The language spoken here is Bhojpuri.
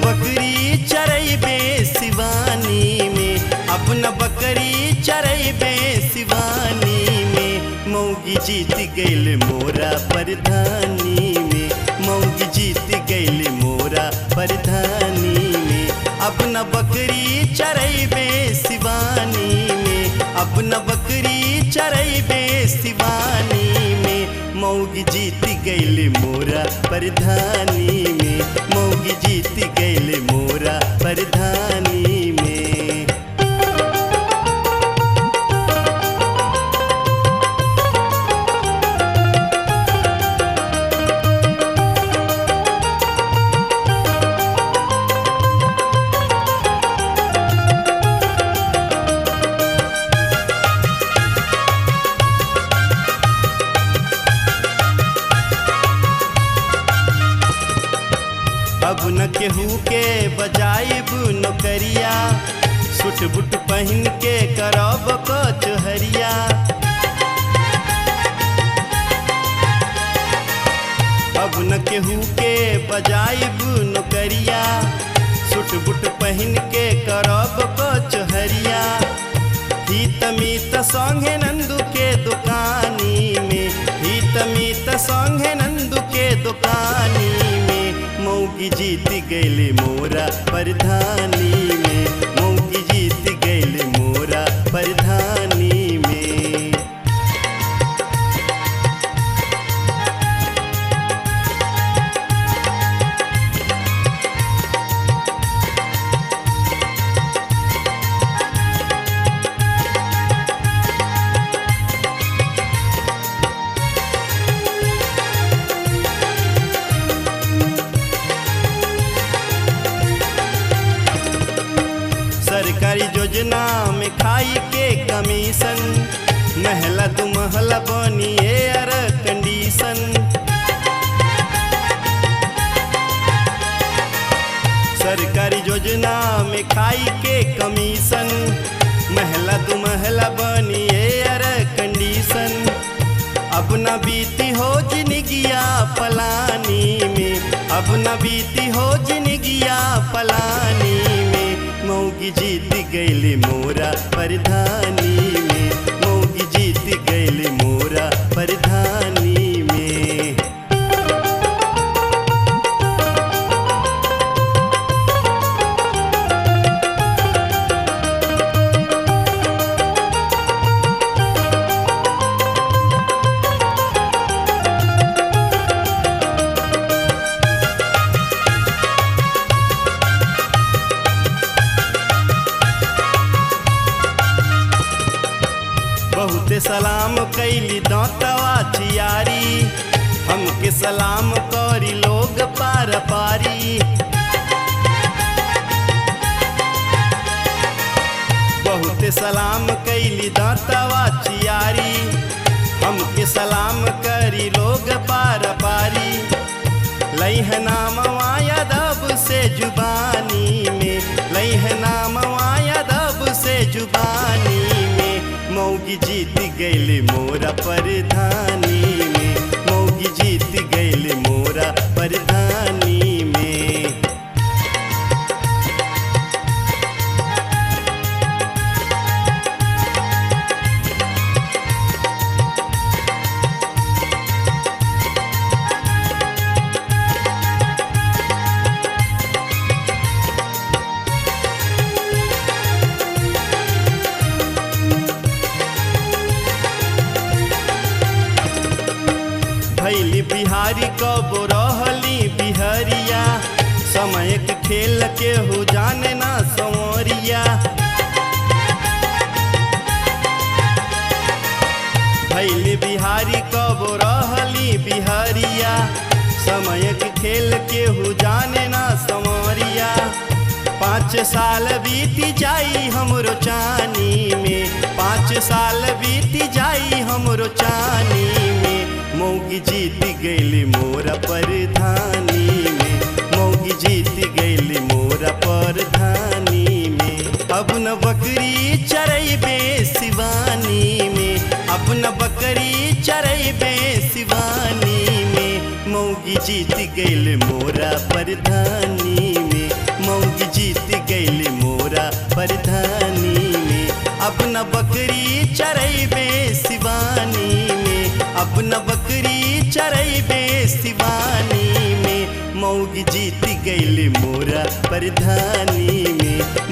बकरी चरैबे सिवानी में, अपना बकरी चरैबे सिवानी में। मौगी जीत गइल मोरा परधानी में, मौगी जीत गइल मोरा परधानी में। अपना बकरी चरैबे सिवानी में, अपना बकरी चरैबे सिवानी में। मौगी जीत गइल मोरा परधानी में, मौगी जीत गइल मोरा परधानी में। अब न केहू के बजाइब नौकरिया, सूट बूट पहन के करब कचहरिया। अब न केहू के बजाइब नौकरिया, सूट बूट पहन के करब कचहरिया। हित मीत संगे नंदू के दुकानी में, हित मीत संगे नंदू के दुकानी में। मौगी जीत गइल मोरा परधानी में, मौगी जीत गइल मोरा परधानी में। सरकारी योजना में खाई के कमीशन, महला दू महला बनी एयर कंडीशन। सरकारी योजना में खाई के कमीशन, महला दू महला बनी एयर कंडीशन। अब न बीती हो जिंदगिया पलानी में, अब न बीती हो जिंदगिया पलानी में। मौगी जीत गइल मोरा परधानी में, मौगी जीत गइल मोरा परधानी में। बहुते सलाम कैली दांतवा चियारी, हमके सलाम करी लोग पार पारी। बहुते सलाम कैली दांतवा चियारी, हमके सलाम करी लोग पार पारी। लैह नाम माया दब से जुबानी में, लैह नाम माया दब से जुबानी में। मौगी जीत गइल मोरा परधानी में, मौगी जीत गइल मोरा परधानी में। भैली बिहारी कब रहली बिहरिया, समय के खेल के हो जाने ना संवरिया। भैली बिहारी कब रहली बिहरिया, समय के खेल के हो जाने ना संवरिया। 5 साल बीती जाई हमरो चानी में, 5 साल बीती जाई हमरो चानी में। मौगी जीत गइल मोरा परधानी में, मौगी जीत गइल मोरा परधानी में। अब न बकरी चरैबे सिवानी में, अब न बकरी चरैबे सिवानी में। मौगी जीत गइल मोरा परधानी में, मौगी जीत गईले मोरा परधानी में। अब न बकरी चरैबे सिवानी में, अब न बकरी चरैबे सिवानी में, मौगी जीत गईले मोरा परधानी में।